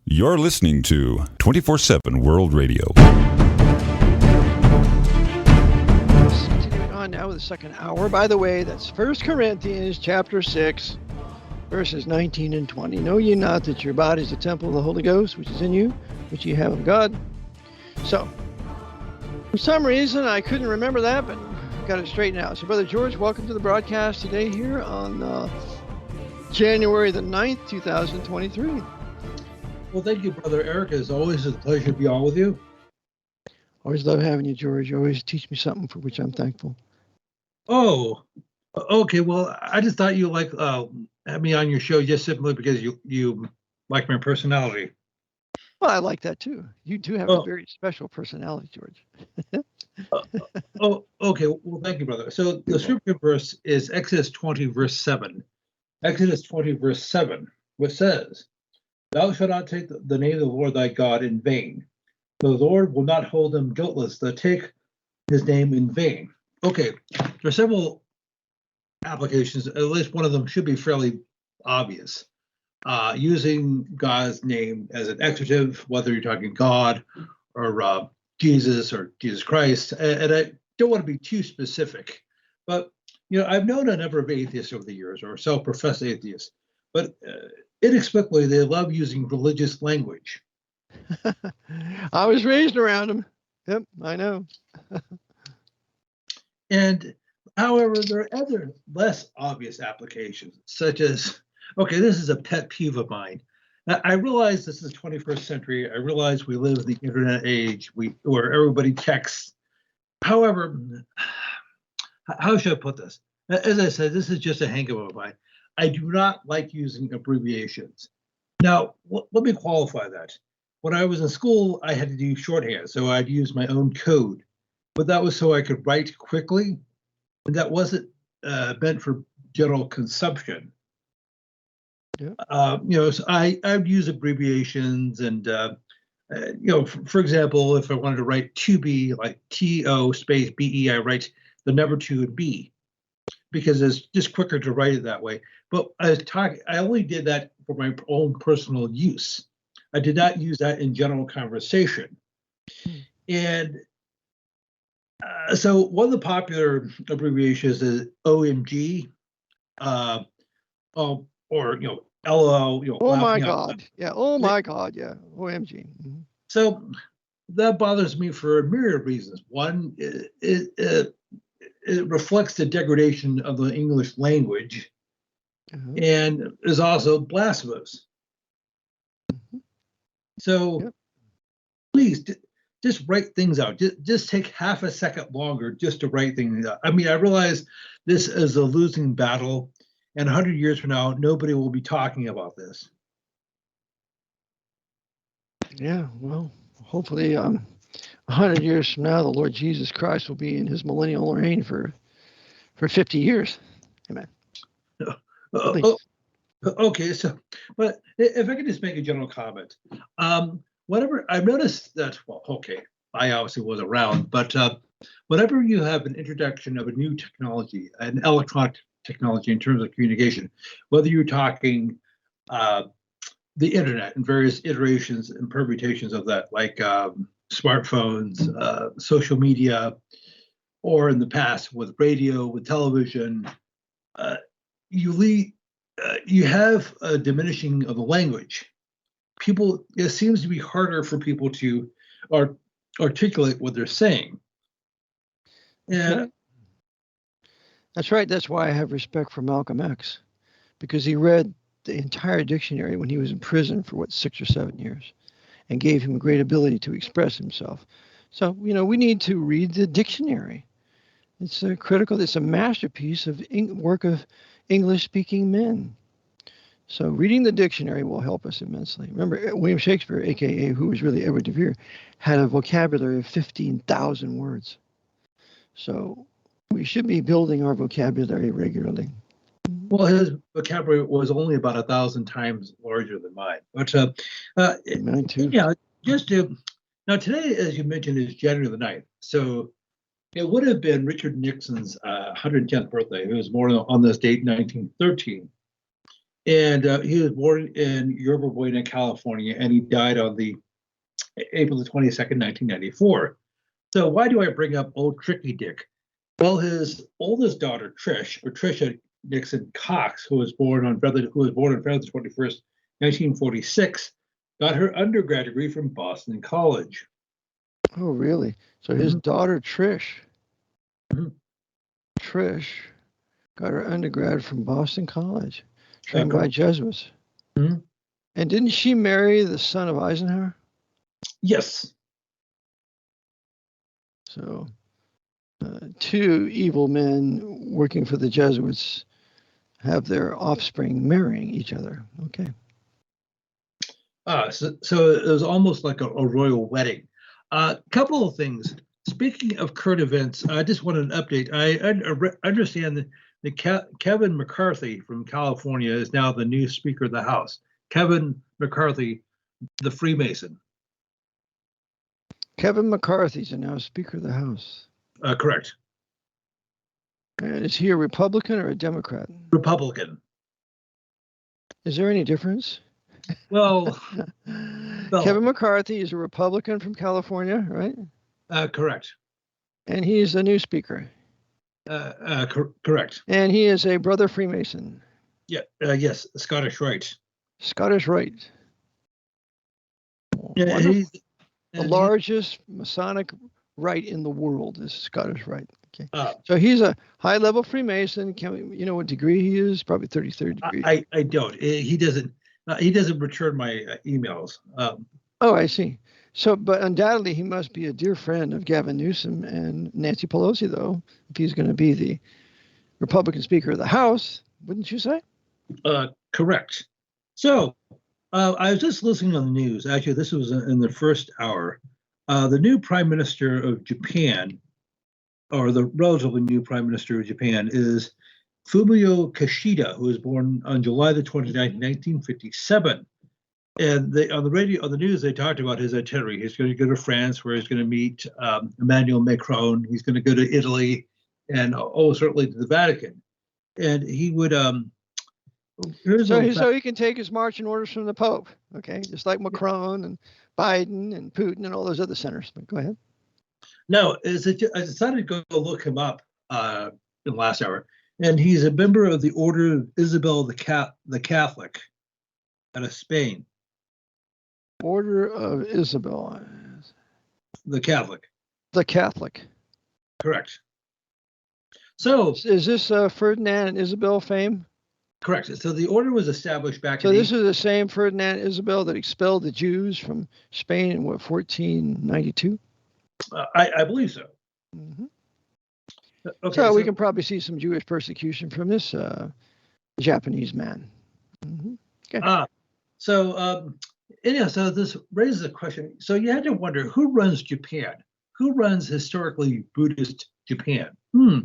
You're listening to 24/7 World Radio. Continuing on now with the second hour. By the way, that's 1 Corinthians chapter 6, verses 19 and 20. Know ye not that your body is the temple of the Holy Ghost, which is in you, which ye have of God? So, for some reason, I couldn't remember that, but got it straightened out. So, Brother George, welcome to the broadcast today here on January the 9th, 2023. Well, thank you, Brother Eric. It's always a pleasure to be on with you. Always love having you, George. You always teach me something for which I'm thankful. Oh, okay. Well, I just thought you had me on your show just simply because you like my personality. Well, I like that too. You do have a very special personality, George. Okay. Well, thank you, brother. So the scripture verse is Exodus 20, verse 7. Exodus 20, verse 7, which says, "Thou shalt not take the name of the Lord thy God in vain. The Lord will not hold them guiltless that take his name in vain." Okay, there are several applications. At least one of them should be fairly obvious. Using God's name as an exertive, whether you're talking God or Jesus or Jesus Christ. And I don't want to be too specific, but I've known a number of atheists over the years, or self-professed atheists, but inexplicably, they love using religious language. I was raised around them. Yep, I know. And however, there are other less obvious applications, such as, okay, this is a pet peeve of mine. Now, I realize this is the 21st century. I realize we live in the internet age where everybody texts. However, how should I put this? As I said, this is just a hang-up of mine. I do not like using abbreviations. Now, let me qualify that. When I was in school, I had to do shorthand, so I'd use my own code. But that was so I could write quickly, and that wasn't meant for general consumption. Yeah. So I'd use abbreviations, and for example, if I wanted to write 2B, like TO space BE, I write the number 2 and B, because it's just quicker to write it that way. But I only did that for my own personal use. I did not use that in general conversation. And so one of the popular abbreviations is OMG, or LOL. Oh my God! Yeah. Oh my God! Yeah. OMG. Mm-hmm. So that bothers me for a myriad of reasons. One, it reflects the degradation of the English language, and is also blasphemous. Mm-hmm. So please just write things out. Just take half a second longer just to write things out. I mean, I realize this is a losing battle, and 100 years from now, nobody will be talking about this. Yeah, well, hopefully 100 years from now, the Lord Jesus Christ will be in his millennial reign for 50 years. Amen. Okay, so, but if I could just make a general comment. Whenever I've noticed that, I obviously was around, but whenever you have an introduction of a new technology, an electronic technology in terms of communication, whether you're talking the internet and various iterations and permutations of that, like smartphones, social media, or in the past with radio, with television, you have a diminishing of the language. It seems to be harder for people to articulate what they're saying. And that's right. That's why I have respect for Malcolm X, because he read the entire dictionary when he was in prison for 6 or 7 years, and gave him great ability to express himself. So we need to read the dictionary. It's critical. It's a masterpiece of work of English-speaking men. So reading the dictionary will help us immensely. Remember, William Shakespeare, a.k.a. who was really Edward de Vere, had a vocabulary of 15,000 words. So we should be building our vocabulary regularly. Well, his vocabulary was only about 1,000 times larger than mine. But mine too. Yeah, now today, as you mentioned, is January the 9th. So it would have been Richard Nixon's 110th birthday. He was born on this date, 1913. And he was born in Yerba Buena, California, and he died on the April the 22nd, 1994. So why do I bring up old Tricky Dick? Well, his oldest daughter, Patricia Nixon Cox, who was born on February 21st, 1946, got her undergrad degree from Boston College. Oh, really? So his daughter, Trish, got her undergrad from Boston College, trained by Jesuits. Mhm. And didn't she marry the son of Eisenhower? Yes. So two evil men working for the Jesuits have their offspring marrying each other. Okay. So it was almost like a royal wedding. A couple of things. Speaking of current events, I just wanted an update. I understand that Kevin McCarthy from California is now the new Speaker of the House. Kevin McCarthy, the Freemason. Kevin McCarthy's now Speaker of the House. Correct. And is he a Republican or a Democrat? Republican. Is there any difference? Well, Kevin McCarthy is a Republican from California, right? Correct. And he is the new Speaker. Correct. And he is a brother Freemason. Yeah. Yes. Scottish Rite. Scottish Rite. Yeah, the largest Masonic rite in the world is Scottish Rite. Okay. So he's a high-level Freemason. You know what degree he is? Probably 33rd degree. I don't. He doesn't. He doesn't return my emails. Oh, I see. So, but undoubtedly he must be a dear friend of Gavin Newsom and Nancy Pelosi, though, if he's going to be the Republican Speaker of the House, wouldn't you say? Correct. So, I was just listening on the news. Actually, this was in the first hour. The new Prime Minister of Japan, or the relatively new Prime Minister of Japan, is Fumio Kishida, who was born on July the 29th, 1957. And on the news, they talked about his itinerary. He's going to go to France, where he's going to meet Emmanuel Macron. He's going to go to Italy, and certainly to the Vatican. And he would. So he can take his marching orders from the Pope, okay? Just like Macron and Biden and Putin and all those other senators. But go ahead. No, I decided to go look him up in the last hour, and he's a member of the Order of Isabel the Catholic out of Spain. Order of Isabel. The Catholic. The Catholic. Correct. So is this Ferdinand and Isabel fame? Correct. So the order was established back in... So this is the same Ferdinand and Isabel that expelled the Jews from Spain in, 1492? I believe so. Mm-hmm. Okay, so we can probably see some Jewish persecution from this Japanese man. Mm-hmm. Okay. So this raises a question. So you had to wonder, who runs Japan? Who runs historically Buddhist Japan? I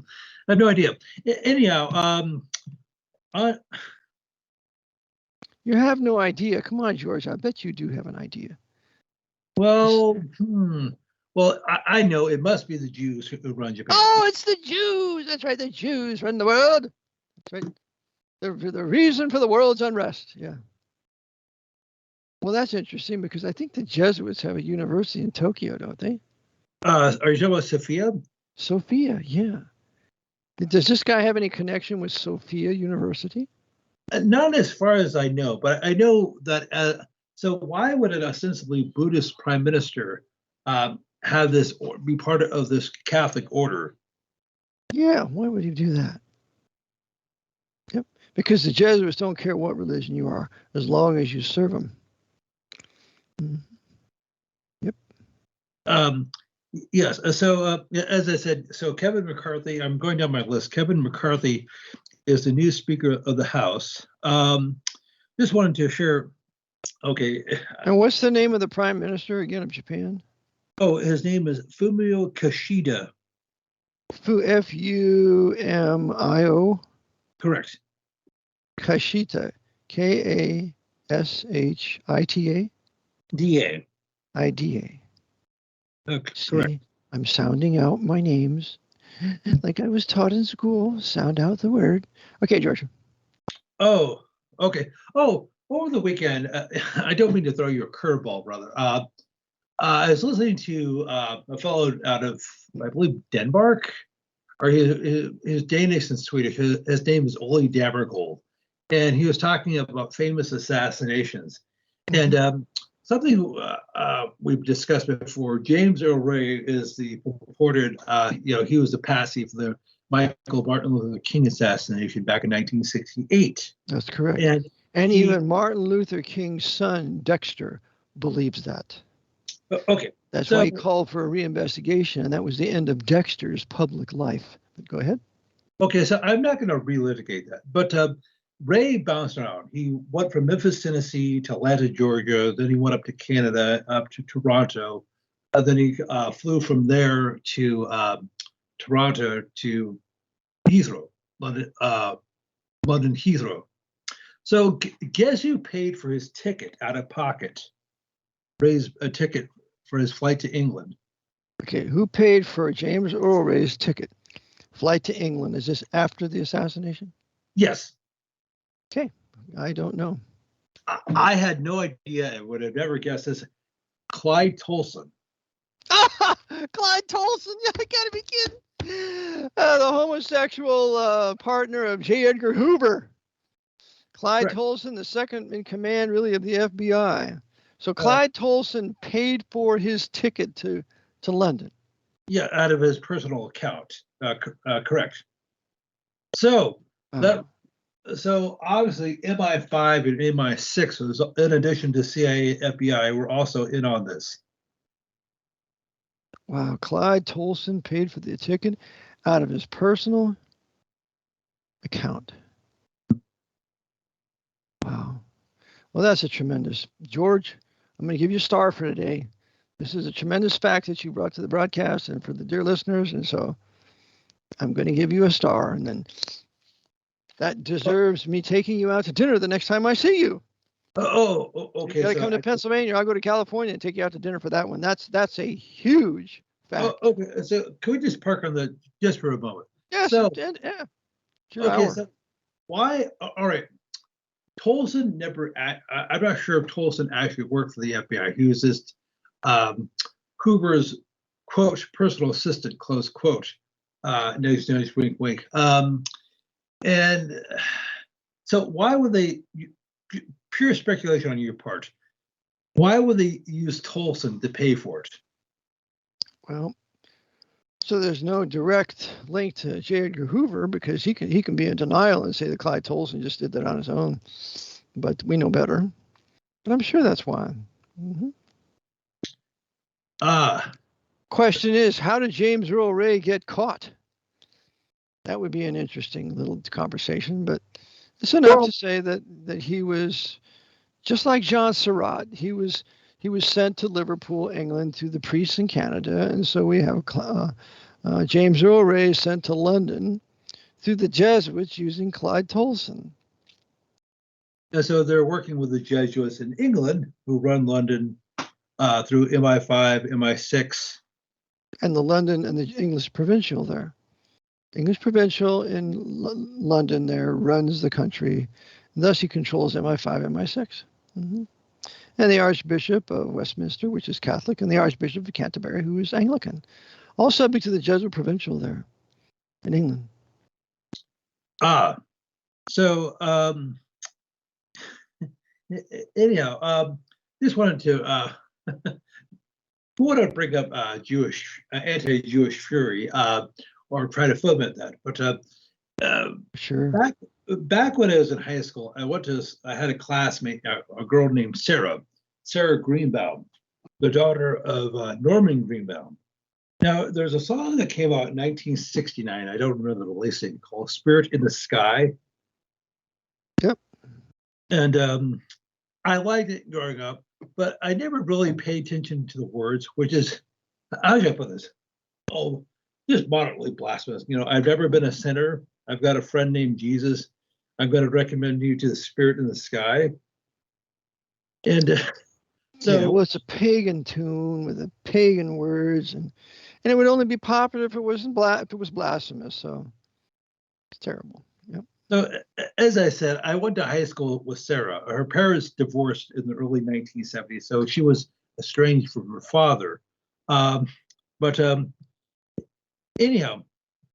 have no idea. Anyhow, you have no idea. Come on, George. I bet you do have an idea. Well, I know it must be the Jews who run Japan. Oh, it's the Jews. That's right. The Jews run the world. That's right. The reason for the world's unrest. Yeah. Well, that's interesting because I think the Jesuits have a university in Tokyo, don't they? Are you talking about Sophia? Sophia, yeah. Does this guy have any connection with Sophia University? Not as far as I know, but I know that. So why would an ostensibly Buddhist prime minister have this or be part of this Catholic order? Yeah, why would he do that? Yep, because the Jesuits don't care what religion you are, as long as you serve them. Yep. Yes. So as I said, so Kevin McCarthy. I'm going down my list. Kevin McCarthy is the new Speaker of the House. Just wanted to share. Okay. And what's the name of the Prime Minister again of Japan? Oh, his name is Fumio Kishida. Fumio. Correct. Kishida. Kashita. Da. Ida. Okay, See, correct. I'm sounding out my names like I was taught in school. Sound out the word. Okay, George. Oh, Okay. Oh, over the weekend, I don't mean to throw you a curveball, brother. I was listening to a fellow out of, I believe, Denmark, or his Danish and Swedish. His name is Ole Damergold, and he was talking about famous assassinations. And something we've discussed before, James Earl Ray is the purported, he was the patsy for the Michael Martin Luther King assassination back in 1968. That's correct. And even Martin Luther King's son, Dexter, believes that. Okay. That's why he called for a reinvestigation, and that was the end of Dexter's public life. But go ahead. Okay, so I'm not going to relitigate that, but Ray bounced around. He went from Memphis, Tennessee to Atlanta, Georgia. Then he went up to Canada, up to Toronto. Then he flew from there to Toronto to Heathrow, London Heathrow. So guess who paid for his ticket out of pocket? Ray's a ticket for his flight to England. Okay, who paid for James Earl Ray's ticket? Flight to England. Is this after the assassination? Yes. Okay, I don't know. I had no idea. I would have never guessed this. Clyde Tolson. Clyde Tolson? I gotta be kidding. The homosexual partner of J. Edgar Hoover. Clyde Correct. Tolson, the second in command, really, of the FBI. So Clyde Tolson paid for his ticket to London. Yeah, out of his personal account. Correct. So so obviously MI5 and MI6 was, in addition to CIA, FBI, were also in on this. Wow, Clyde Tolson paid for the ticket out of his personal account. Wow. Well, that's a tremendous. George, I'm going to give you a star for today. This is a tremendous fact that you brought to the broadcast and for the dear listeners. And so I'm going to give you a star. And then that deserves me taking you out to dinner the next time I see you. Okay. You got to come to Pennsylvania. I'll go to California and take you out to dinner for that one. That's a huge fact. Okay. So can we just park on the just for a moment? Yes. So, yeah. Okay. So why? All right. Tolson never. I'm not sure if Tolson actually worked for the FBI. He was just Hoover's quote personal assistant, close quote. Nice, wink, wink. And so why would they? Pure speculation on your part. Why would they use Tolson to pay for it? Well, so there's no direct link to J. Edgar Hoover because he can be in denial and say that Clyde Tolson just did that on his own, but we know better. But I'm sure that's why. Mm-hmm. Question is, how did James Earl Ray get caught? That would be an interesting little conversation, but it's enough to say that he was just like Jean Surratt. He was sent to Liverpool, England, through the priests in Canada, and so we have James Earl Ray sent to London through the Jesuits using Clyde Tolson. And so they're working with the Jesuits in England, who run London through MI5, MI6, and the London and the English provincial there. English provincial in London there runs the country. And thus he controls MI5, MI6. Mm-hmm. And the Archbishop of Westminster, which is Catholic, and the Archbishop of Canterbury, who is Anglican. All subject to the Jesuit provincial there in England. So anyhow, just wanted to bring up anti-Jewish fury, or try to foment that. But sure. Back when I was in high school, I had a classmate, a girl named Sarah Greenbaum, the daughter of Norman Greenbaum. Now, there's a song that came out in 1969. I don't remember the release date, called "Spirit in the Sky." Yep. And I liked it growing up, but I never really paid attention to the words, which is, I'll jump on this. Just moderately blasphemous. I've never been a sinner. I've got a friend named Jesus. I'm going to recommend you to the Spirit in the Sky. And well, it's a pagan tune with the pagan words, and it would only be popular if it was blasphemous. So it's terrible. Yep. So, as I said, I went to high school with Sarah. Her parents divorced in the early 1970s, so she was estranged from her father. But anyhow,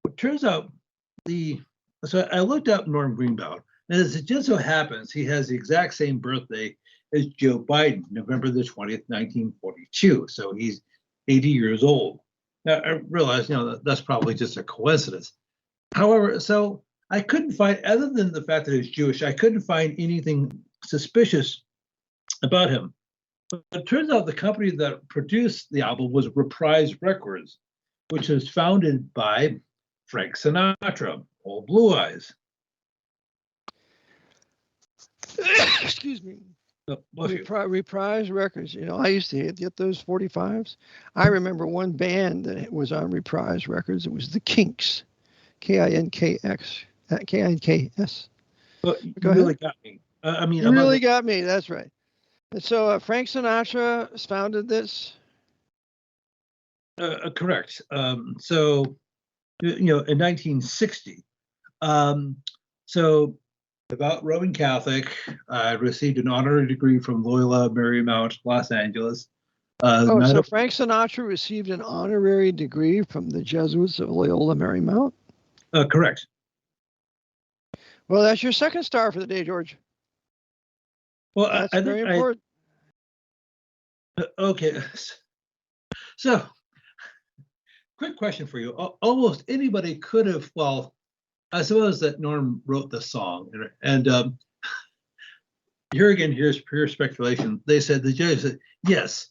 it turns out so I looked up Norm Greenbaum, and as it just so happens, he has the exact same birthday as Joe Biden, November the 20th, 1942. So he's 80 years old. Now, I realize, that's probably just a coincidence. However, so I couldn't find, other than the fact that he's Jewish, I couldn't find anything suspicious about him. But it turns out the company that produced the album was Reprise Records, which was founded by Frank Sinatra, Old Blue Eyes. Excuse me. Oh, Reprise Records. I used to get those 45s. I remember one band that was on Reprise Records. It was the Kinks, Kinks, Kinks. Well, you really got me. You really got me. That's right. And so Frank Sinatra founded this. Correct. So, in 1960. So, devout Roman Catholic, received an honorary degree from Loyola Marymount, Los Angeles. So Frank Sinatra received an honorary degree from the Jesuits of Loyola Marymount? Correct. Well, that's your second star for the day, George. Well, that's I very think important. Okay. So, quick question for you. Almost anybody could have, well, I suppose that Norm wrote the song, and here again, here's pure speculation. They said, the judge said, yes,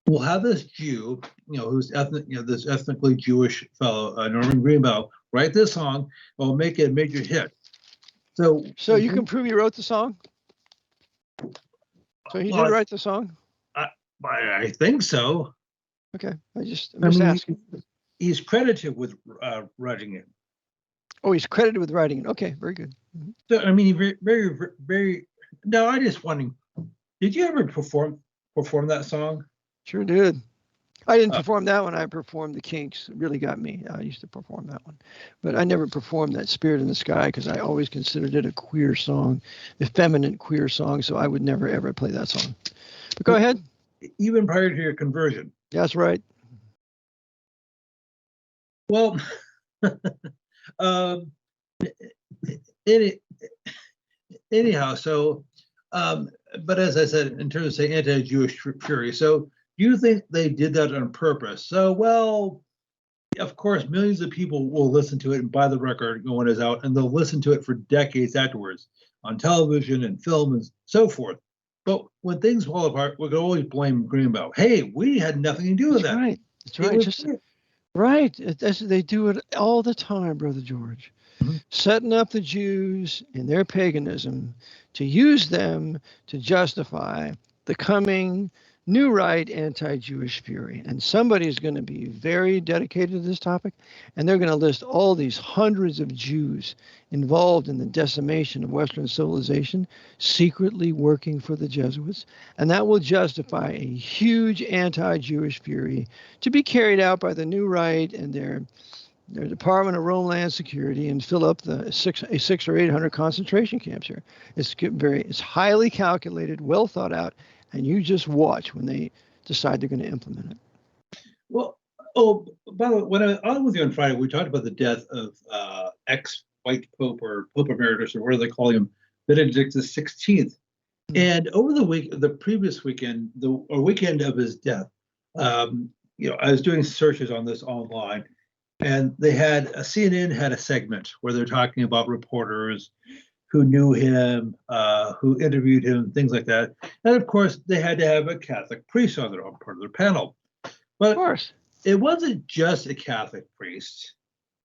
we'll have this Jew, who's this ethnically Jewish fellow, Norman Greenbaum, write this song, we'll make it a major hit. So you can prove he wrote the song? So he did write the song? I think so. Okay, I'm just asking. He's credited with writing it. Oh, he's credited with writing it. Okay, very good. Mm-hmm. So, very, very, very. No, I just wondering, did you ever perform that song? Sure did. I didn't perform that one. I performed the Kinks. It really got me. I used to perform that one, but I never performed that Spirit in the Sky because I always considered it a queer song, effeminate queer song. So I would never ever play that song. But go ahead. Even prior to your conversion. That's right. Well, anyhow, so, but as I said, in terms of say anti-Jewish fury, so do you think they did that on purpose? So, well, of course, millions of people will listen to it and buy the record when it's out, and they'll listen to it for decades afterwards on television and film and so forth. But when things fall apart, we can always blame Greenbaum. Hey, we had nothing to do with that. Right. That's right. Right. They do it all the time, Brother George. Mm-hmm. Setting up the Jews in their paganism to use them to justify the coming new right anti-Jewish fury. And somebody is going to be very dedicated to this topic, and they're going to list all these hundreds of Jews involved in the decimation of Western civilization, secretly working for the Jesuits, and that will justify a huge anti-Jewish fury to be carried out by the new right and their Department of Homeland Security and fill up the 600 or 800 concentration camps here. It's highly calculated, well thought out, and you just watch when they decide they're going to implement it. Well, by the way, when I was with you on Friday, we talked about the death of ex-white Pope or Pope Emeritus, or what do they call him, Benedict XVI. Mm-hmm. And over the previous weekend, weekend of his death, I was doing searches on this online, and they had CNN had a segment where they're talking about reporters who knew him, who interviewed him, things like that. And of course, they had to have a Catholic priest on part of their panel. But of course, it wasn't just a Catholic priest.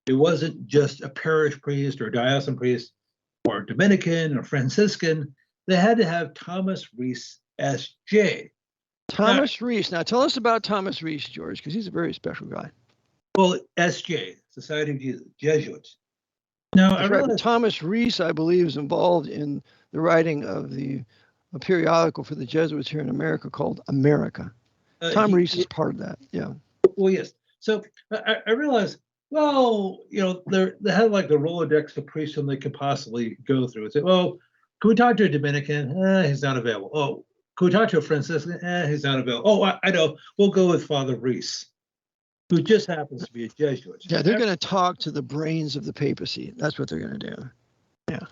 It wasn't just a parish priest or a diocesan priest or a Dominican or Franciscan. They had to have Thomas Rees, S.J. Thomas Rees. Now tell us about Thomas Rees, George, because he's a very special guy. Well, S.J., Society of Jesus, Jesuits. Now, I realize Thomas Rees, I believe, is involved in the writing of a periodical for the Jesuits here in America called America. Tom Rees is part of that. Yeah. Well, yes. So I realized, well, they had like the Rolodex of priests whom they could possibly go through and say, well, can we talk to a Dominican? He's not available. Oh, can we talk to a Franciscan? He's not available. Oh, I know. We'll go with Father Reese, who just happens to be a Jesuit. Yeah, they're going to talk to the brains of the papacy. That's what they're going to do. Yeah.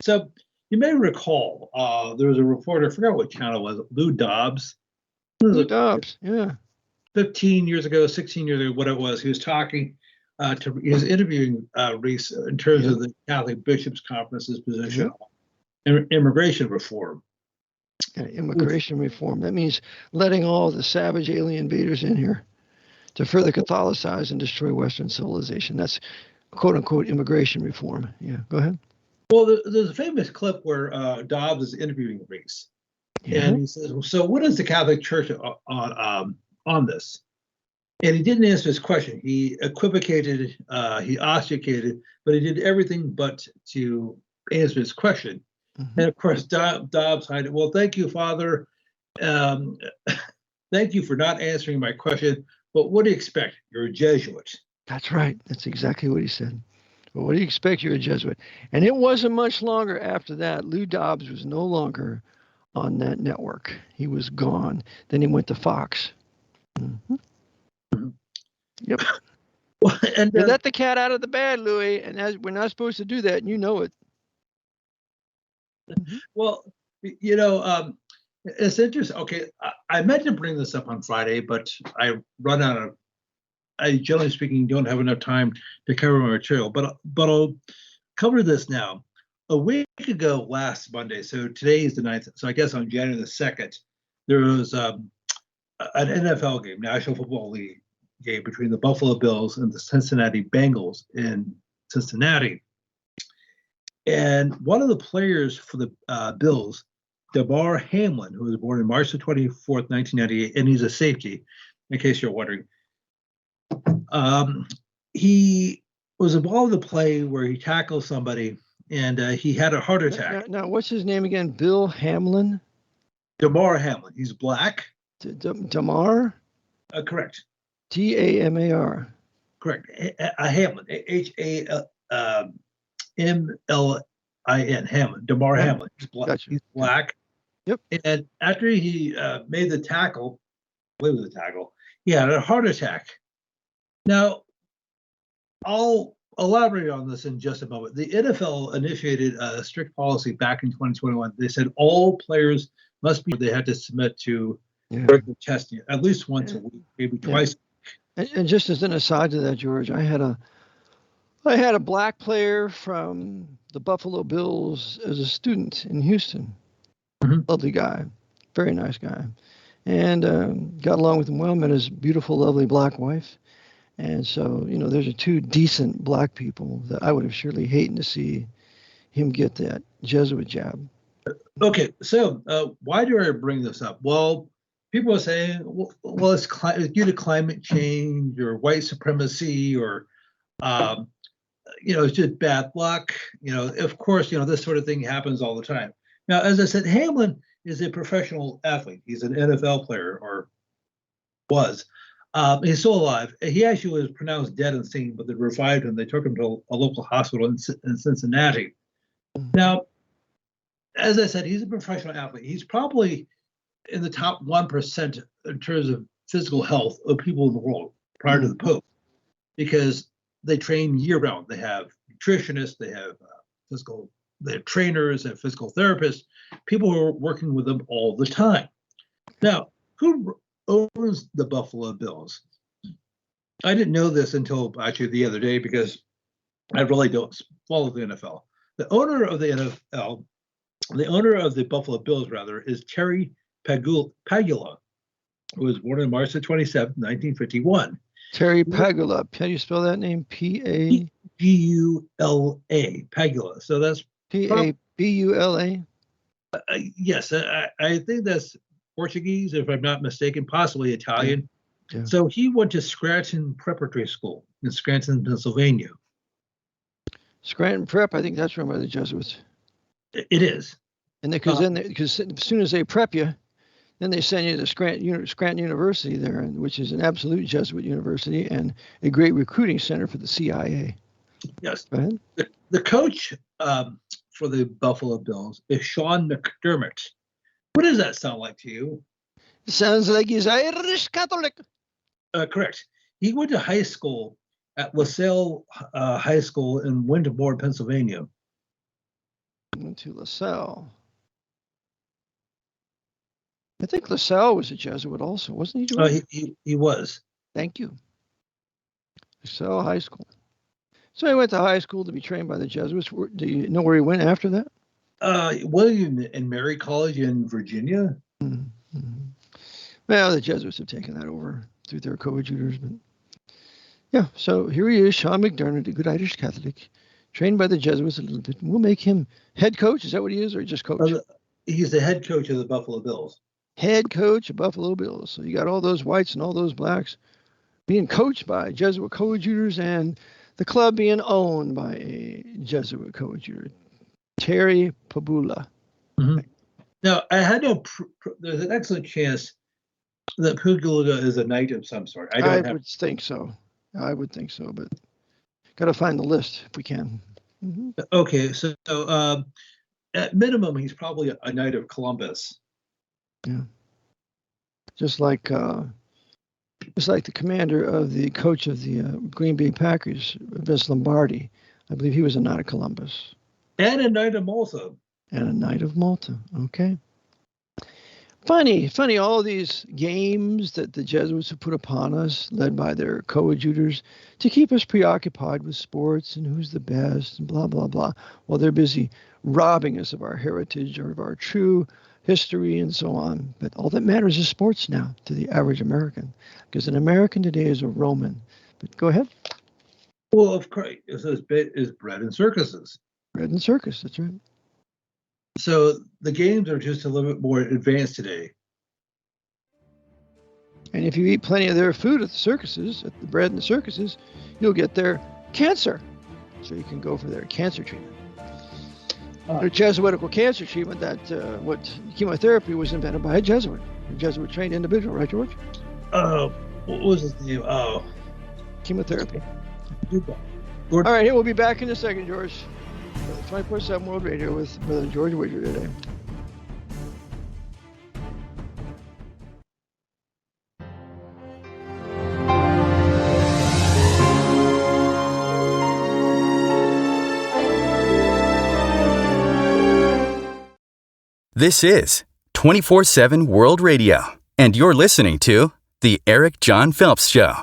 So you may recall there was a reporter, I forgot what channel it was, Lou Dobbs. Lou Dobbs, yeah. 15 years ago, 16 years ago, what it was. He was talking he was interviewing Reese in terms of the Catholic Bishops' Conference's position on immigration reform. Immigration reform. That means letting all the savage alien invaders in here to further Catholicize and destroy Western civilization. That's quote unquote immigration reform. Yeah, go ahead. Well, there's a famous clip where Dobbs is interviewing Reese, and he says, "So, what is the Catholic Church on this?" And he didn't answer his question. He equivocated, he obfuscated, but he did everything but to answer his question. Mm-hmm. And of course, Dobbs hid it. Well, thank you, Father. Thank you for not answering my question. But what do you expect? You're a Jesuit. That's right. That's exactly what he said. Well, what do you expect? You're a Jesuit. And it wasn't much longer after that. Lou Dobbs was no longer on that network. He was gone. Then he went to Fox. Mm-hmm. Yep. Well, and you let the cat out of the bag, Louis, and we're not supposed to do that, and you know it. Well, it's interesting. Okay, I meant to bring this up on Friday, but I generally speaking, don't have enough time to cover my material. But I'll cover this now. A week ago, last Monday, so today is the 9th, so I guess on January the 2nd, there was an NFL game, National Football League game between the Buffalo Bills and the Cincinnati Bengals in Cincinnati. And one of the players for the Bills, Damar Hamlin, who was born on March the 24th, 1998, and he's a safety, in case you're wondering. He was involved in the play where he tackled somebody, and he had a heart attack. Now, what's his name again? Bill Hamlin? Damar Hamlin. He's black. Damar? Correct. Damar. Correct. Hamlin. HAMLIN. Hamlin. Damar Hamlin. He's black. Gotcha. He's black. Yep. And after he made the tackle, he had a heart attack. Now, I'll elaborate on this in just a moment. The NFL initiated a strict policy back in 2021. They said all players they had to submit to regular testing at least once a week, maybe twice. And just as an aside to that, George, I had a black player from the Buffalo Bills as a student in Houston. Mm-hmm. Lovely guy, very nice guy, and got along with him well. Met his beautiful, lovely black wife, and so those are two decent black people that I would have surely hated to see him get that Jesuit jab. Okay, so why do I bring this up? Well, people are saying, well, it's due to climate change or white supremacy or, it's just bad luck. Of course, this sort of thing happens all the time. Now, as I said, Hamlin is a professional athlete. He's an NFL player, or was. He's still alive. He actually was pronounced dead and seen, but they revived him. They took him to a local hospital in Cincinnati. Now, as I said, he's a professional athlete. He's probably in the top 1% in terms of physical health of people in the world prior to the Pope, because they train year round. They have nutritionists, they have they have trainers, they have physical therapists, people who are working with them all the time. Now, who owns the Buffalo Bills? I didn't know this until actually the other day because I really don't follow the NFL. The owner of the Buffalo Bills, rather, is Terry Pagula, who was born on March 27, 1951. Terry Pagula. How do you spell that name? P-A-G-U-L-A. Pagula. So that's P-A-B-U-L-A? Yes, I think that's Portuguese, if I'm not mistaken, possibly Italian. Yeah. So he went to Scranton Preparatory School in Scranton, Pennsylvania. Scranton Prep, I think that's run by the Jesuits. It is. And because as soon as they prep you, Then they send you to Scranton University there, which is an absolute Jesuit university and a great recruiting center for the CIA. Yes. Go ahead. The coach for the Buffalo Bills is Sean McDermott. What does that sound like to you? Sounds like he's Irish Catholic. Correct. He went to high school at LaSalle High School in Wintermore, Pennsylvania. Went to LaSalle. I think LaSalle was a Jesuit also, wasn't he, George? He was. Thank you. LaSalle High School. So he went to high school to be trained by the Jesuits. Do you know where he went after that? William and Mary College in Virginia. Mm-hmm. Well, the Jesuits have taken that over through their coadjutors. But yeah, so here he is, Sean McDermott, a good Irish Catholic, trained by the Jesuits a little bit. We'll make him head coach. Is that what he is, or just coach? He's the head coach of the Buffalo Bills. Head coach of Buffalo Bills. So you got all those whites and all those blacks being coached by Jesuit coadjutors, and the club being owned by a Jesuit coadjutor, Terry Pabula. Mm-hmm. Now, I had there's an excellent chance that Pugula is a knight of some sort. I would think so. I would think so, but got to find the list if we can. Mm-hmm. Okay, so at minimum, he's probably a knight of Columbus. Yeah. Just like the commander of the coach of the Green Bay Packers, Vince Lombardi. I believe he was a knight of Columbus. And a knight of Malta. And a knight of Malta. Okay. Funny, all of these games that the Jesuits have put upon us, led by their coadjutors, to keep us preoccupied with sports and who's the best and blah, blah, blah, while they're busy robbing us of our heritage or of our true history and so on. But all that matters is sports now to the average American, because an American today is a Roman. But go ahead. Well, of course, is bread and circuses. Bread and circus, that's right. So the games are just a little bit more advanced today. And if you eat plenty of their food at the circuses, at the bread and the circuses, you'll get their cancer. So you can go for their cancer treatment. Their Jesuitical cancer treatment, that what chemotherapy was invented by a Jesuit trained individual, right, George? What was his name? Chemotherapy. All right, here we'll be back in a second, George. 24/7 World Radio with Brother George Widger today. This is 24/7 World Radio, and you're listening to The Eric John Phelps Show.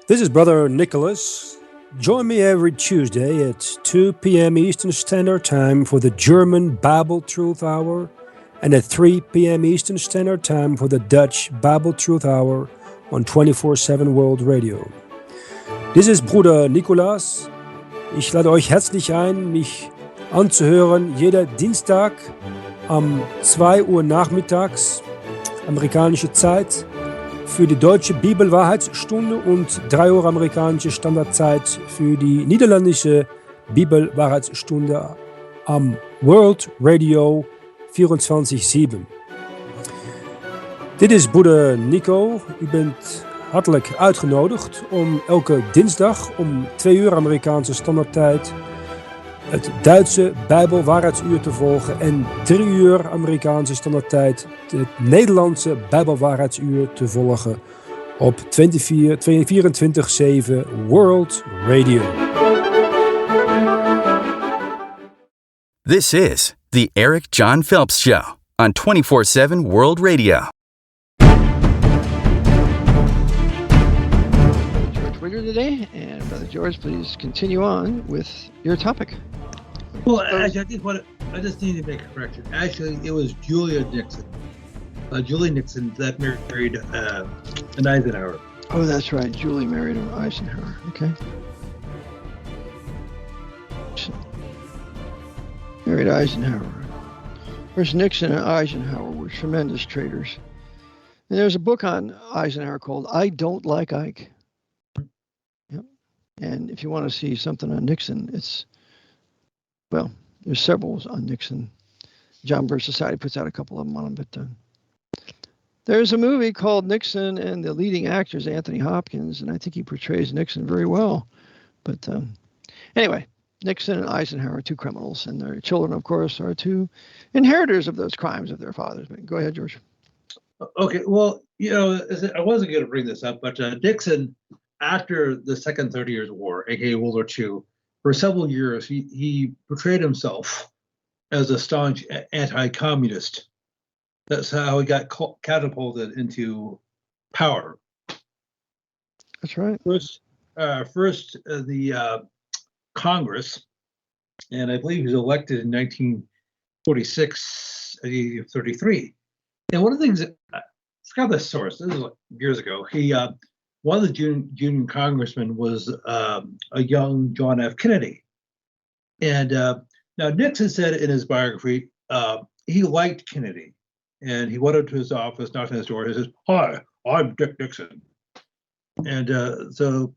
This is Brother Nicholas. Join me every Tuesday at 2 p.m. Eastern Standard Time for the German Bible Truth Hour and at 3 p.m. Eastern Standard Time for the Dutch Bible Truth Hour on 24/7 World Radio. This is Bruder Nicholas. Ich lade euch herzlich ein, mich anzuhören jeder Dienstag am 2 Uhr nachmittags, amerikanische Zeit, für die deutsche Bibelwahrheitsstunde und 3 Uhr amerikanische Standardzeit für die niederländische Bibelwahrheitsstunde am World Radio 24/7. Dit is broeder Nico. U bent hartelijk uitgenodigd om elke dinsdag om 2 uur Amerikaanse standaardtijd het Duitse Bijbelwaarheidsuur te volgen en 3 uur Amerikaanse standaardtijd het Nederlandse Bijbelwaarheidsuur te volgen op 24/7 World Radio. This is The Eric John Phelps Show on 24/7 World Radio. George Widger today, and Brother George, please continue on with your topic. Well, actually, I think I just need to make a correction. Actually, it was Julie Nixon that married an Eisenhower. Oh, that's right. Julie married an Eisenhower. Okay. Married Eisenhower. Of course, Nixon and Eisenhower were tremendous traitors. And there's a book on Eisenhower called I Don't Like Ike. Yep. And if you want to see something on Nixon, there's several on Nixon. John Birch Society puts out a couple of them on him, but There's a movie called Nixon, and the leading actor is Anthony Hopkins, and I think he portrays Nixon very well. But anyway, Nixon and Eisenhower are two criminals, and their children, of course, are two inheritors of those crimes of their fathers. But go ahead, George. Okay, well, I wasn't going to bring this up, but Nixon, after the Second 30 Years' War, aka World War II, for several years, he portrayed himself as a staunch anti-communist. That's how he got catapulted into power. That's right. First, the Congress, and I believe he was elected in 1946, 33. And one of the things that I forgot the source. This is like years ago. One of the junior congressmen was a young John F. Kennedy, and now Nixon said in his biography he liked Kennedy. And he went up to his office, knocked on his door. He says, "Hi, I'm Dick Nixon." And so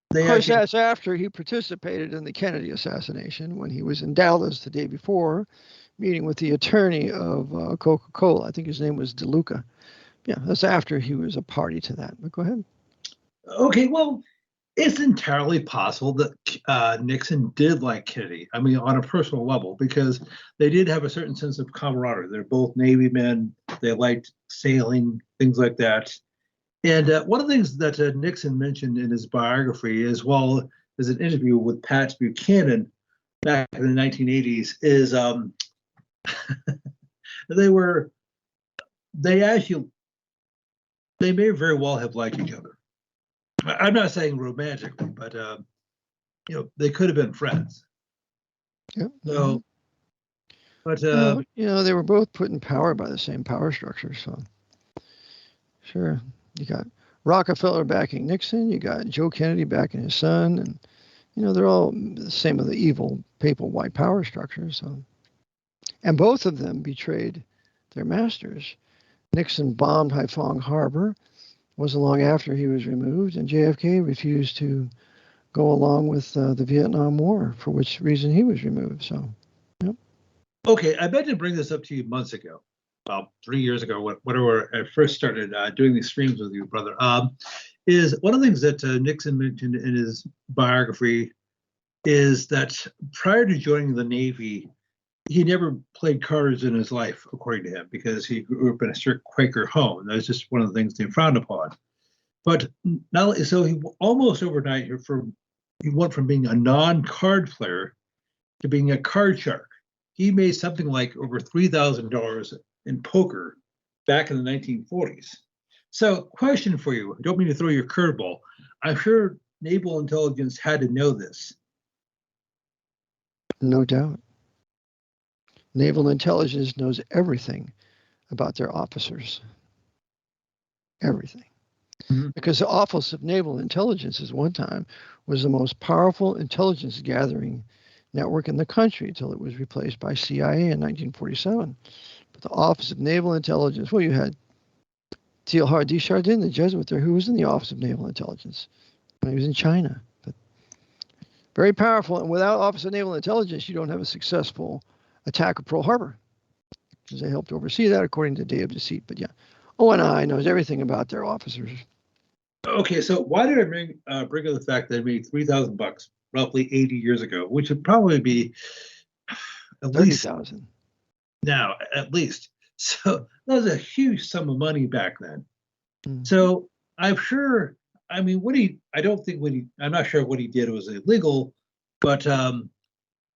they. Of course, that's after he participated in the Kennedy assassination when he was in Dallas the day before, meeting with the attorney of Coca-Cola. I think his name was DeLuca. Yeah, that's after he was a party to that. But go ahead. Okay, well, it's entirely possible that Nixon did like Kennedy. I mean, on a personal level, because they did have a certain sense of camaraderie. They're both Navy men. They liked sailing, things like that. And one of the things that Nixon mentioned in his biography, as well as an interview with Pat Buchanan back in the 1980s, is they may very well have liked each other. I'm not saying romantically, but they could have been friends. Yep. So, but they were both put in power by the same power structure. So, sure, you got Rockefeller backing Nixon, you got Joe Kennedy backing his son, and they're all the same of the evil papal white power structure. So, and both of them betrayed their masters. Nixon bombed Haiphong Harbor. Wasn't long after he was removed, and JFK refused to go along with the Vietnam War, for which reason he was removed. So, yep. Okay, I meant to bring this up to you months ago, about 3 years ago, whenever I first started doing these streams with you, brother. Is one of the things that Nixon mentioned in his biography is that prior to joining the Navy, he never played cards in his life, according to him, because he grew up in a strict Quaker home. That was just one of the things they frowned upon. But so he almost overnight he went from being a non-card player to being a card shark. He made something like over $3,000 in poker back in the 1940s. So, question for you. I don't mean to throw your curveball. I'm sure naval intelligence had to know this. No doubt. Naval intelligence knows everything about their officers. Everything. Mm-hmm. Because the Office of Naval Intelligence at one time was the most powerful intelligence gathering network in the country until it was replaced by CIA in 1947. But the Office of Naval Intelligence, well, you had Teilhard de Chardin, the Jesuit there, who was in the Office of Naval Intelligence when he was in China. But very powerful. And without Office of Naval Intelligence, you don't have a successful attack of Pearl Harbor, because they helped oversee that according to Day of Deceit. But yeah, ONI knows everything about their officers. Okay, so why did I bring up the fact that I made $3,000 roughly 80 years ago, which would probably be at least 30,000 now, at least. So that was a huge sum of money back then. Mm-hmm. So I'm sure. I mean, I'm not sure what he did was illegal, but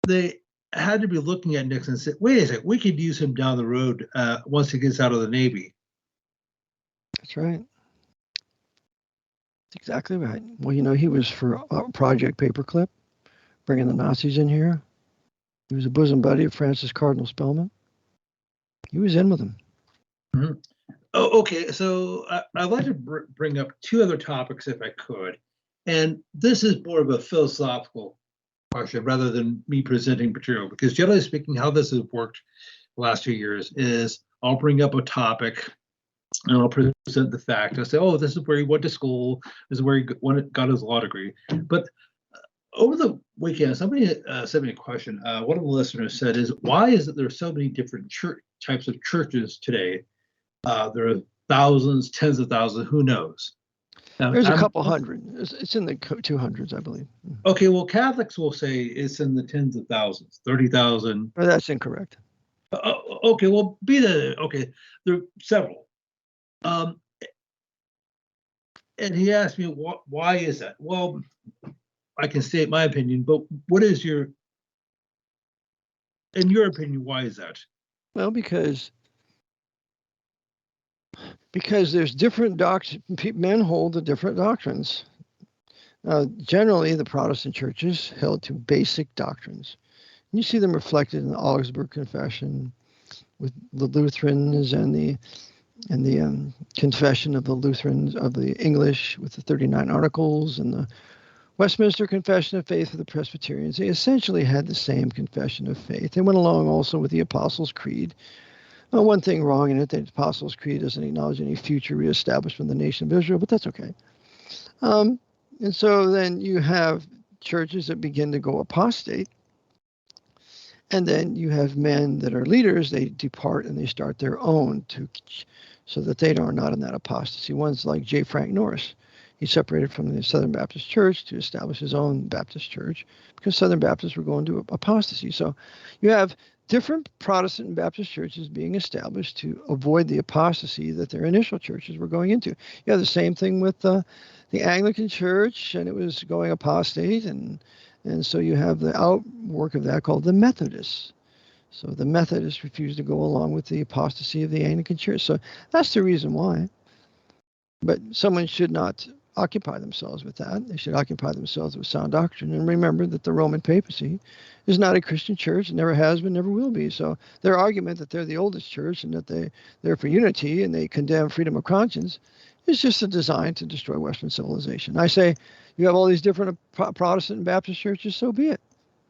they had to be looking at Nixon and say, wait a second, we could use him down the road once he gets out of the Navy. That's right. That's exactly right. Well, he was for Project Paperclip, bringing the Nazis in here. He was a bosom buddy of Francis Cardinal Spellman. He was in with them. Mm-hmm. Oh, okay. So I'd like to bring up two other topics if I could. And this is more of a philosophical question rather than me presenting material, because generally speaking, how this has worked the last 2 years is I'll bring up a topic and I'll present the fact. I'll say, oh, this is where he went to school. This is where he got his law degree. But over the weekend, somebody sent me a question. One of the listeners said, why is it there are so many different types of churches today? There are thousands, tens of thousands, who knows? Now, There's a couple hundred. It's in the 200s, I believe. Okay, well, Catholics will say it's in the tens of thousands, 30,000. Well, that's incorrect. Okay, well, okay, there are several. And he asked me, why is that? Well, I can state my opinion, but what is in your opinion, why is that? Well, because there's different doctrines. Men hold the different doctrines. Generally, the Protestant churches held to basic doctrines. You see them reflected in the Augsburg Confession, with the Lutherans and the Confession of the Lutherans of the English with the 39 Articles, and the Westminster Confession of Faith for the Presbyterians. They essentially had the same confession of faith. They went along also with the Apostles' Creed. One thing wrong in it, the Apostles' Creed doesn't acknowledge any future reestablishment of the nation of Israel, but that's okay. And so then you have churches that begin to go apostate. And then you have men that are leaders, they depart and they start their own so that they are not in that apostasy. One's like J. Frank Norris. He separated from the Southern Baptist Church to establish his own Baptist church because Southern Baptists were going to apostasy. So you have different Protestant and Baptist churches being established to avoid the apostasy that their initial churches were going into. You have the same thing with the Anglican Church, and it was going apostate, and so you have the outwork of that called the Methodists. So the Methodists refused to go along with the apostasy of the Anglican Church. So that's the reason why. But someone should not occupy themselves with that. They should occupy themselves with sound doctrine. And remember that the Roman papacy is not a Christian church, never has been, never will be. So their argument that they're the oldest church and that they're for unity and they condemn freedom of conscience is just a design to destroy Western civilization. I say, you have all these different Protestant and Baptist churches, so be it.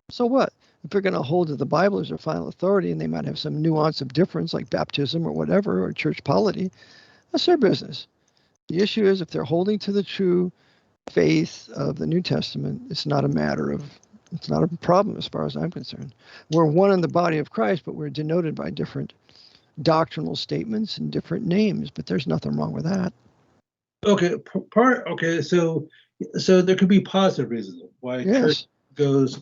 So what? If they're going to hold to the Bible as their final authority, and they might have some nuance of difference, like baptism or whatever, or church polity, that's their business. The issue is if they're holding to the true faith of the New Testament, it's not a problem as far as I'm concerned. We're one in the body of Christ, but we're denoted by different doctrinal statements and different names, but there's nothing wrong with that. Okay, so there could be positive reasons why church goes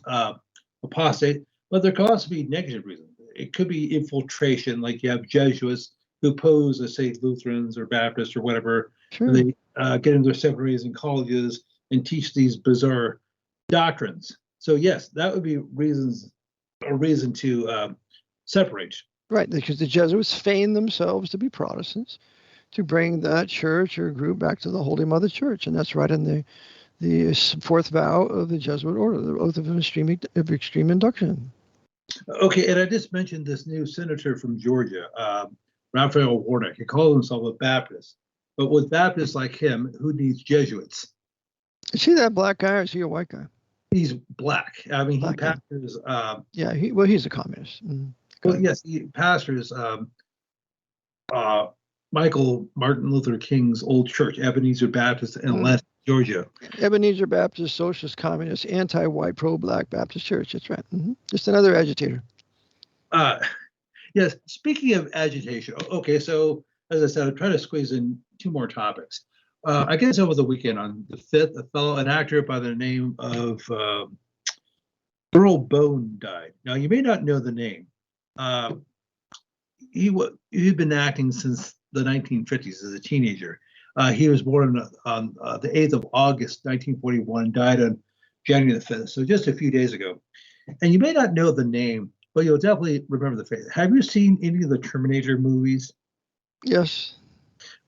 apostate, but there could also be negative reasons. It could be infiltration, like you have Jesuits who pose as, say, Lutherans or Baptists or whatever. Sure. And they get into their seminaries and colleges and teach these bizarre doctrines. So yes, that would be a reason to separate. Right, because the Jesuits feigned themselves to be Protestants to bring that church or group back to the Holy Mother Church, and that's right in the fourth vow of the Jesuit order, the oath of extreme induction. Okay, and I just mentioned this new senator from Georgia, Raphael Warnock. He calls himself a Baptist, but with Baptists like him, who needs Jesuits? Is he that black guy or is he a white guy? He's black. I mean, black he pastors. He's a communist. Mm-hmm. Well, yes, he pastors Michael Martin Luther King's old church, Ebenezer Baptist in Atlanta, Georgia. Ebenezer Baptist, socialist, communist, anti-white, pro-black Baptist church. That's right. Mm-hmm. Just another agitator. Yes. Speaking of agitation, okay. So as I said, I'm trying to squeeze in two more topics. I guess over the weekend on the 5th, an actor by the name of Earl Bone died. Now you may not know the name. He'd been acting since the 1950s as a teenager. He was born on the 8th of August, 1941, died on January the 5th, so just a few days ago. And you may not know the name, but you'll definitely remember the face. Have you seen any of the Terminator movies? Yes.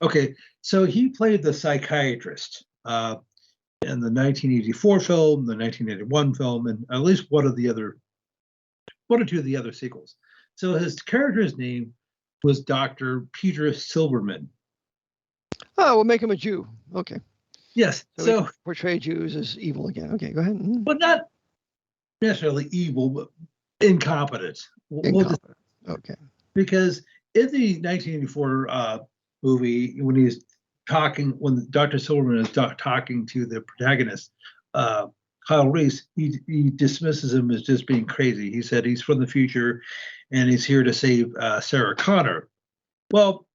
Okay, so he played the psychiatrist in the 1984 film, the 1981 film, and at least one or two of the other sequels. So his character's name was Dr. Peter Silberman. Oh, we'll make him a Jew. Okay. Yes. So portray Jews as evil again. Okay, go ahead. Mm-hmm. But not necessarily evil, but incompetent. Incompetent. Okay. Because in the 1984 movie, when Dr. Silberman is talking to the protagonist, Kyle Reese, he dismisses him as just being crazy. He said he's from the future and he's here to save Sarah Connor. Well,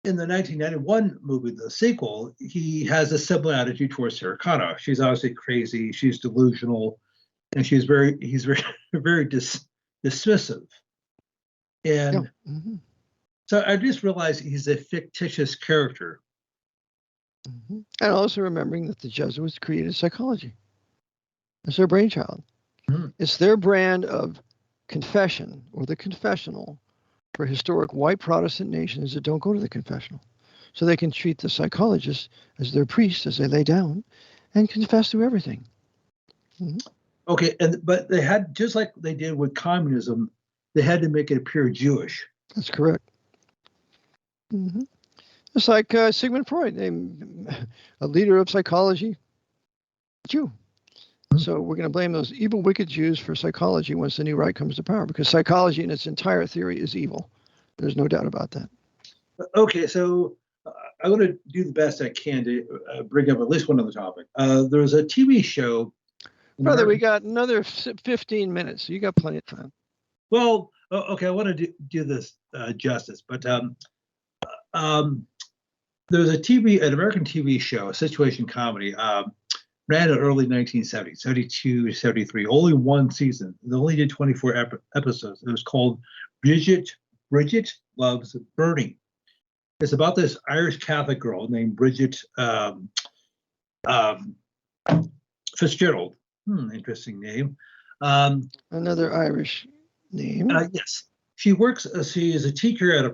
in the 1991 movie, the sequel, he has a similar attitude towards Sarah Connor. She's obviously crazy, she's delusional, and he's very very dismissive. And so I just realized he's a fictitious character. And also remembering that the Jesuits created psychology. It's their brainchild. It's their brand of confession, or the confessional, for historic white Protestant nations that don't go to the confessional. So they can treat the psychologists as their priests as they lay down and confess to everything. Okay, but they had, just like they did with communism, they had to make it appear Jewish. That's correct. It's like Sigmund Freud, a leader of psychology, Jew. So we're going to blame those evil, wicked Jews for psychology once the new right comes to power, because psychology in its entire theory is evil. There's no doubt about that. Okay, so I'm going to do the best I can to bring up at least one other topic. There's a TV show. Brother, we got another 15 minutes. So you got plenty of time. Well, okay, I want to do this justice, but there's an American TV show, a situation comedy, ran in the early 1970s, 72 to 73, only one season. They only did 24 episodes. It was called Bridget Loves Bernie. It's about this Irish Catholic girl named Bridget Fitzgerald. Interesting name. Another Irish name. Yes. She is a teacher at a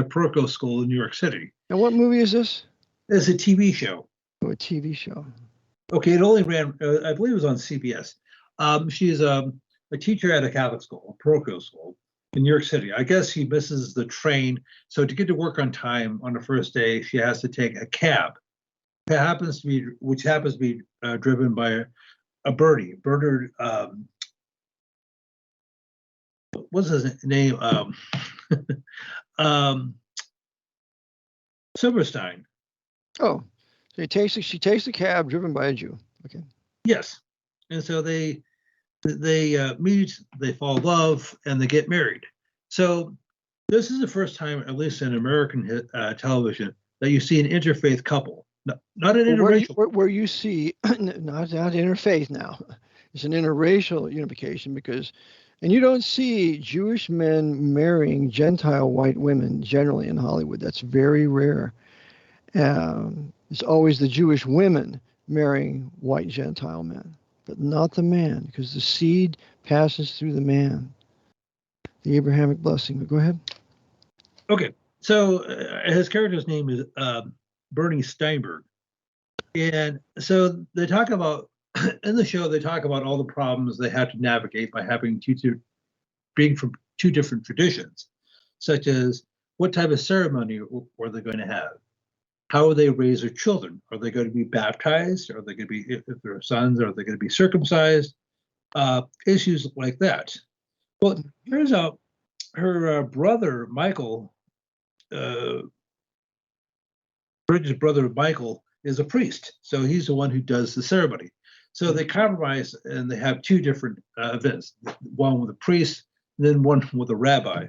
parochial school in New York City. And what movie is this? It's a TV show. Oh, a TV show. Okay, it only ran, I believe it was on CBS. She is a teacher at a Catholic school, a parochial school in New York City. I guess she misses the train. So to get to work on time on the first day, she has to take a cab. Which happens to be driven by a Bernie. Bernard, what's his name? Silverstein. Oh, so she takes the cab driven by a Jew. Okay. Yes, and so they meet, they fall in love, and they get married. So this is the first time, at least in American television, that you see an interfaith couple. Not an interracial. Where you see, not interfaith now. It's an interracial unification and you don't see Jewish men marrying Gentile white women generally in Hollywood. That's very rare. It's always the Jewish women marrying white Gentile men, but not the man, because the seed passes through the man. The Abrahamic blessing. But go ahead. Okay. So his character's name is Bernie Steinberg. And so they talk about, in the show, they talk about all the problems they have to navigate by being from two different traditions, such as what type of ceremony are they going to have? How will they raise their children? Are they going to be baptized? Are they going to be, if they're sons, are they going to be circumcised? Issues like that. Well, turns out her brother, Michael, Bridget's brother, Michael, is a priest. So he's the one who does the ceremony. So they compromise and they have two different events, one with a priest, and then one with a rabbi.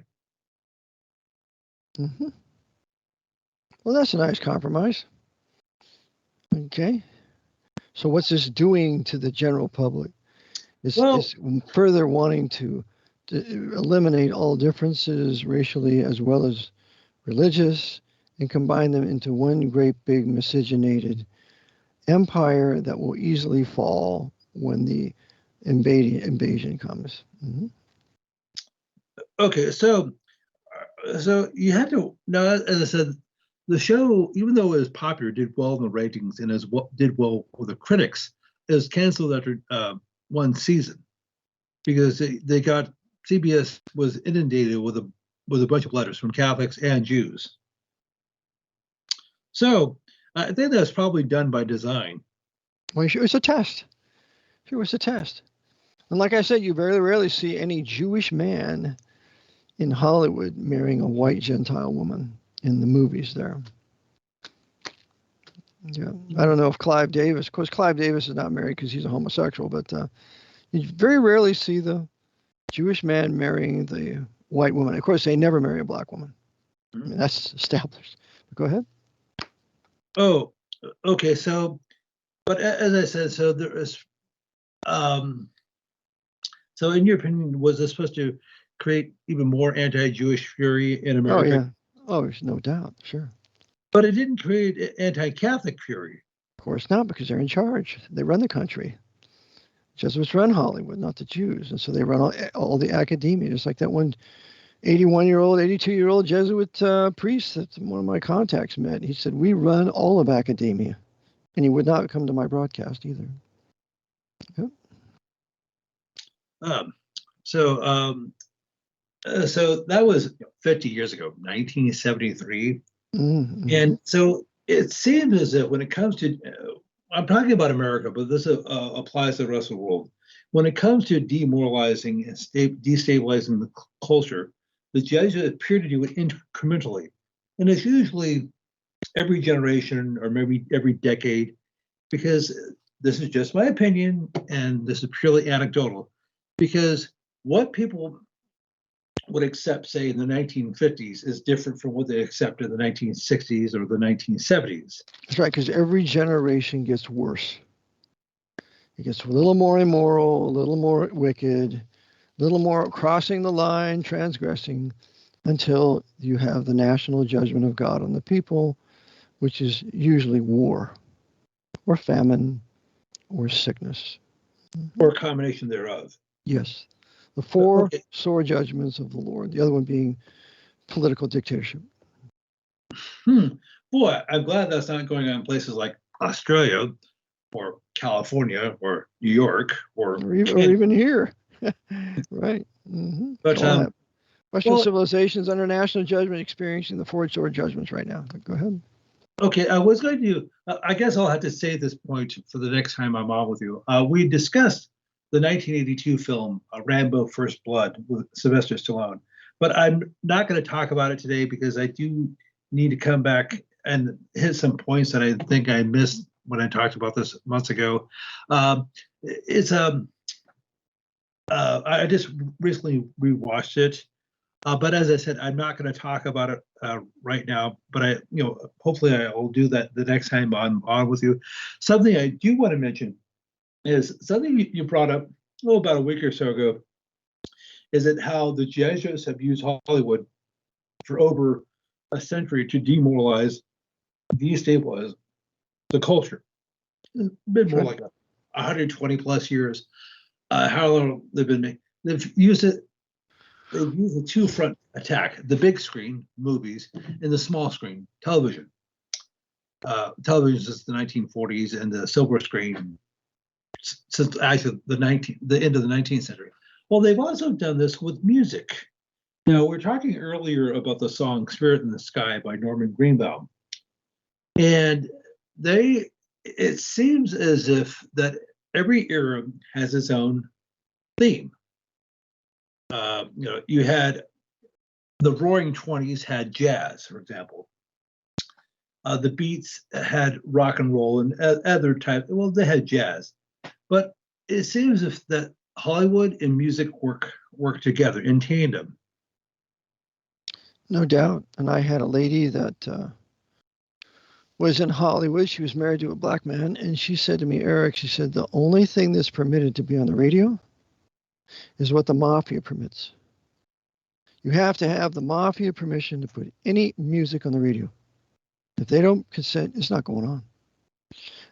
Well, that's a nice compromise. Okay. So what's this doing to the general public? It's further wanting to eliminate all differences racially as well as religious and combine them into one great big miscegenated empire that will easily fall when the invasion comes. Okay, so you had to, now, as I said, the show, even though it was popular, did well in the ratings and did well with the critics, it was canceled after one season because CBS was inundated with a bunch of letters from Catholics and Jews. So I think that was probably done by design. Well, sure, it's a test. Sure, it's a test. And like I said, you very rarely see any Jewish man in Hollywood marrying a white Gentile woman in the movies there. Yeah, I don't know if Clive Davis, of course, Clive Davis is not married because he's a homosexual, but you very rarely see the Jewish man marrying the white woman. Of course, they never marry a black woman. I mean, that's established. But go ahead. Oh, okay. So, but as I said, so there is. So, in your opinion, was this supposed to create even more anti-Jewish fury in America? Oh, yeah. Oh, there's no doubt. Sure. But it didn't create anti-Catholic fury. Of course not, because they're in charge. They run the country. Jesuits run Hollywood, not the Jews. And so they run all the academia, just like that one 81-year-old, 82-year-old Jesuit priest that one of my contacts met. He said, we run all of academia. And he would not come to my broadcast either. Yep. So that was 50 years ago, 1973. Mm-hmm. And so it seems as if when it comes to, I'm talking about America, but this applies to the rest of the world. When it comes to demoralizing and destabilizing the culture, the Jesuits appear to do it incrementally. And it's usually every generation or maybe every decade, because this is just my opinion and this is purely anecdotal, because what people would accept, say, in the 1950s is different from what they accept in the 1960s or the 1970s. That's right, because every generation gets worse. It gets a little more immoral, a little more wicked, a little more crossing the line, transgressing, until you have the national judgment of God on the people, which is usually war or famine or sickness. Or a combination thereof. Yes. The four sore judgments of the Lord, the other one being political dictatorship. Boy, I'm glad that's not going on in places like Australia or California or New York or even here. Right. Mm-hmm. But Western civilizations under national judgment experiencing the four sore judgments right now. Go ahead. Okay, I was going to, I guess I'll have to say this point for the next time I'm on with you. We discussed the 1982 film Rambo First Blood with Sylvester Stallone, but I'm not going to talk about it today because I do need to come back and hit some points that I think I missed when I talked about this months ago. I just recently rewatched it. But as I said, I'm not going to talk about it right now. But hopefully I will do that the next time I'm on with you. Something I do want to mention is something you brought up about a week or so ago. Is it how the Jesuits have used Hollywood for over a century to demoralize, destabilize the culture? It's been more like 120 plus years. How long they've been? They've used it. They've used the two-front attack: the big screen, movies, and the small screen, television. Television since the 1940s, and the silver screen since actually the end of the 19th century. Well, they've also done this with music. Now, we're talking earlier about the song "Spirit in the Sky" by Norman Greenbaum, and it seems as if that every era has its own theme. You had the Roaring '20s had jazz, for example. The Beats had rock and roll and other types. Well, they had jazz, but it seems as if that Hollywood and music work together in tandem. No doubt. And I had a lady that was in Hollywood. She was married to a black man, and she said to me, Eric, she said, the only thing that's permitted to be on the radio is what the mafia permits. You have to have the mafia permission to put any music on the radio. If they don't consent, it's not going on.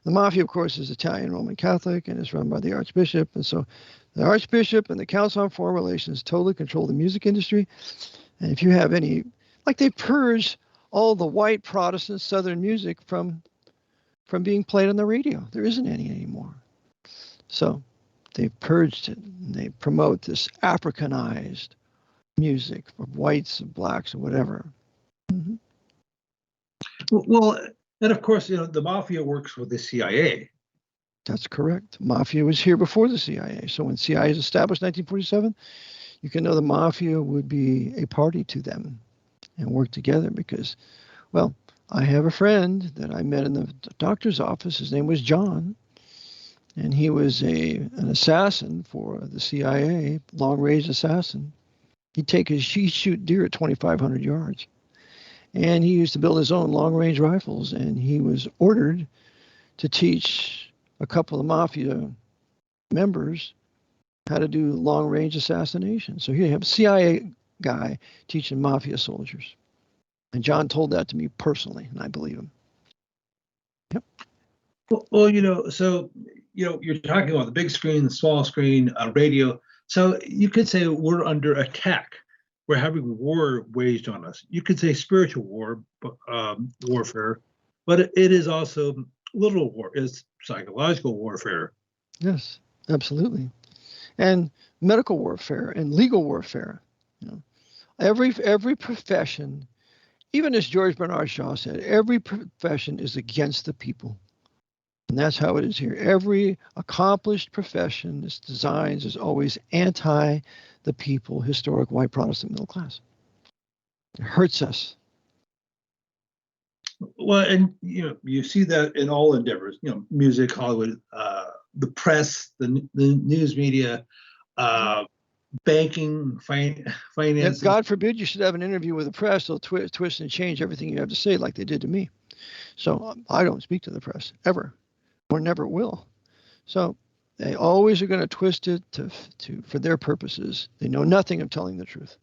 The mafia, of course, is Italian Roman Catholic and is run by the Archbishop. And so the Archbishop and the Council on Foreign Relations totally control the music industry. And if you have any, like they purged all the white Protestant Southern music from being played on the radio. There isn't any anymore. So they've purged it. And they promote this Africanized music for whites and blacks and whatever. Mm-hmm. Well, and of course, the mafia works with the CIA. That's correct. Mafia was here before the CIA. So when CIA was established in 1947, you can know the mafia would be a party to them and work together because, well, I have a friend that I met in the doctor's office. His name was John, and he was an assassin for the CIA, long-range assassin. He'd shoot deer at 2,500 yards. And he used to build his own long-range rifles, and he was ordered to teach a couple of mafia members how to do long-range assassination. So here you have a CIA guy teaching mafia soldiers. And John told that to me personally, and I believe him. Yep. Well, so, you're talking about the big screen, the small screen, radio. So you could say we're under attack. We're having war waged on us. You could say spiritual warfare, but it is also literal war. It's psychological warfare. Yes, absolutely. And medical warfare and legal warfare. Every profession, even as George Bernard Shaw said, every profession is against the people. And that's how it is here. Every accomplished profession is always anti the people, historic white Protestant middle class. It hurts us. Well, and you see that in all endeavors, music, Hollywood, the press, the news media, banking, finance. God forbid you should have an interview with the press. They'll twist and change everything you have to say like they did to me. So I don't speak to the press ever, or never will. So they always are going to twist it for their purposes. They know nothing of telling the truth.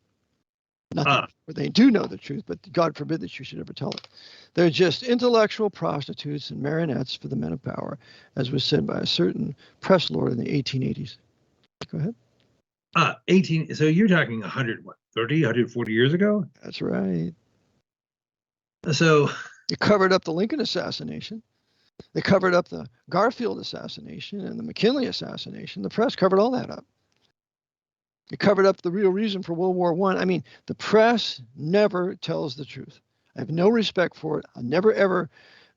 Nothing. Or they do know the truth, but God forbid that you should ever tell it. They're just intellectual prostitutes and marionettes for the men of power, as was said by a certain press lord in the 1880s. Go ahead. 18. So you're talking 140 years ago? That's right. So you covered up the Lincoln assassination. They covered up the Garfield assassination and the McKinley assassination. The press covered all that up. It covered up the real reason for World War I. I mean, the press never tells the truth. I have no respect for it. I never, ever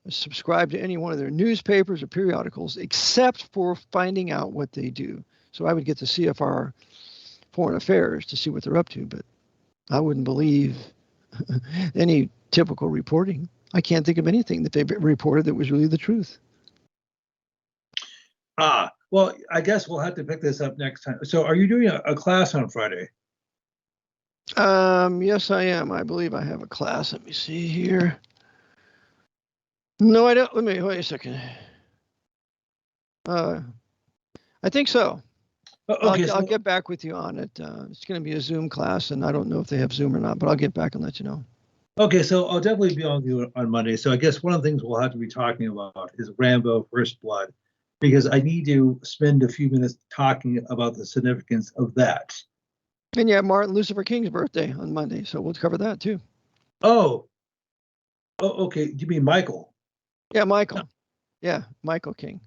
subscribe to any one of their newspapers or periodicals except for finding out what they do. So I would get the CFR Foreign Affairs to see what they're up to, but I wouldn't believe any typical reporting. I can't think of anything that they've reported that was really the truth. Well, I guess we'll have to pick this up next time. So are you doing a class on Friday? Yes, I am. I believe I have a class. Let me see here. No, I don't. Let me wait a second. I think so. Okay, I'll get back with you on it. It's going to be a Zoom class, and I don't know if they have Zoom or not, but I'll get back and let you know. Okay, so I'll definitely be on you on Monday. So I guess one of the things we'll have to be talking about is Rambo First Blood, because I need to spend a few minutes talking about the significance of that. And you have Martin Lucifer King's birthday on Monday, so we'll cover that too. Oh, okay. You mean Michael? Yeah, Michael. Yeah, Michael King.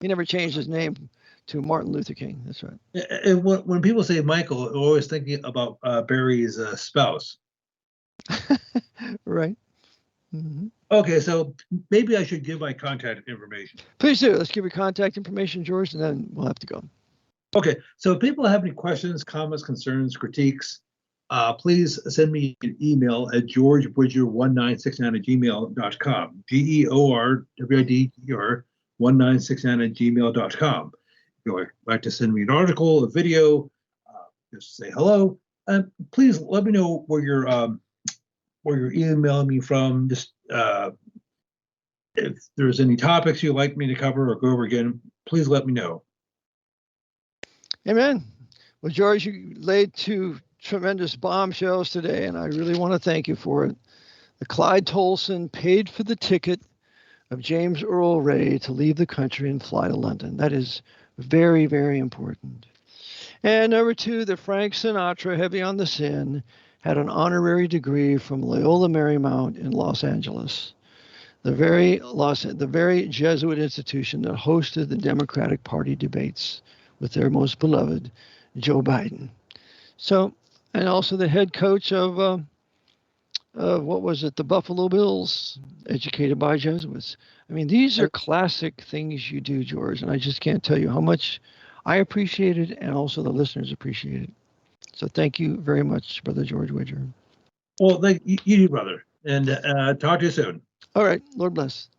He never changed his name to Martin Luther King. That's right. And when people say Michael, they're always thinking about Barry's spouse. Right. Mm-hmm. Okay, so maybe I should give my contact information. Please do. Let's give your contact information, George, and then we'll have to go. Okay, so if people have any questions, comments, concerns, critiques, please send me an email at georgewidger1969@gmail.com. GEORWIDGER1969@gmail.com. If you would like to send me an article, a video, just say hello, and please let me know where you're emailing me from. Just if there's any topics you'd like me to cover or go over again, please let me know. Amen. Well, George, you laid two tremendous bombshells today, and I really want to thank you for it. The Clyde Tolson paid for the ticket of James Earl Ray to leave the country and fly to London. That is very, very important. And number two, the Frank Sinatra, heavy on the sin, had an honorary degree from Loyola Marymount in Los Angeles, the very Jesuit institution that hosted the Democratic Party debates with their most beloved Joe Biden. So, and also the head coach of what was it, the Buffalo Bills, educated by Jesuits. I mean, these are classic things you do, George, and I just can't tell you how much I appreciate it, and also the listeners appreciate it. So thank you very much, Brother George Widger. Well, thank you, brother, and talk to you soon. All right, Lord bless.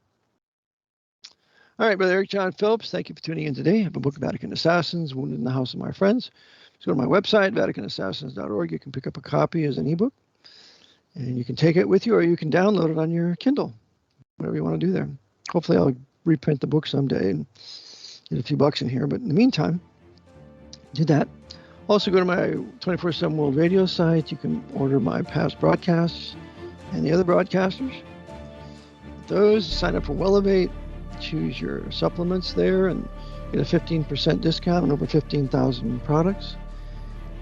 All right, Brother Eric John Phillips, thank you for tuning in today. I have a book, Vatican Assassins, Wounded in the House of My Friends. Just go to my website, VaticanAssassins.org. You can pick up a copy as an ebook. And you can take it with you, or you can download it on your Kindle, whatever you want to do there. Hopefully I'll reprint the book someday and get a few bucks in here. But in the meantime, do that. Also go to my 24/7 World Radio site. You can order my past broadcasts and the other broadcasters. Those, sign up for Wellevate, choose your supplements there, and get a 15% discount on over 15,000 products.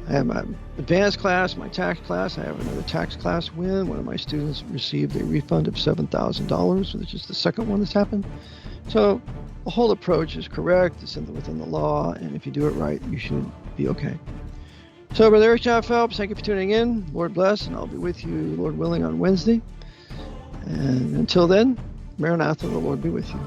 I have my advanced class, my tax class. I have another tax class win. One of my students received a refund of $7,000, which is the second one that's happened. So the whole approach is correct. It's within the law, and if you do it right, you should be okay. So, Brother Eric John Phelps, thank you for tuning in. Lord bless, and I'll be with you, Lord willing, on Wednesday. And until then, Maranatha, the Lord be with you.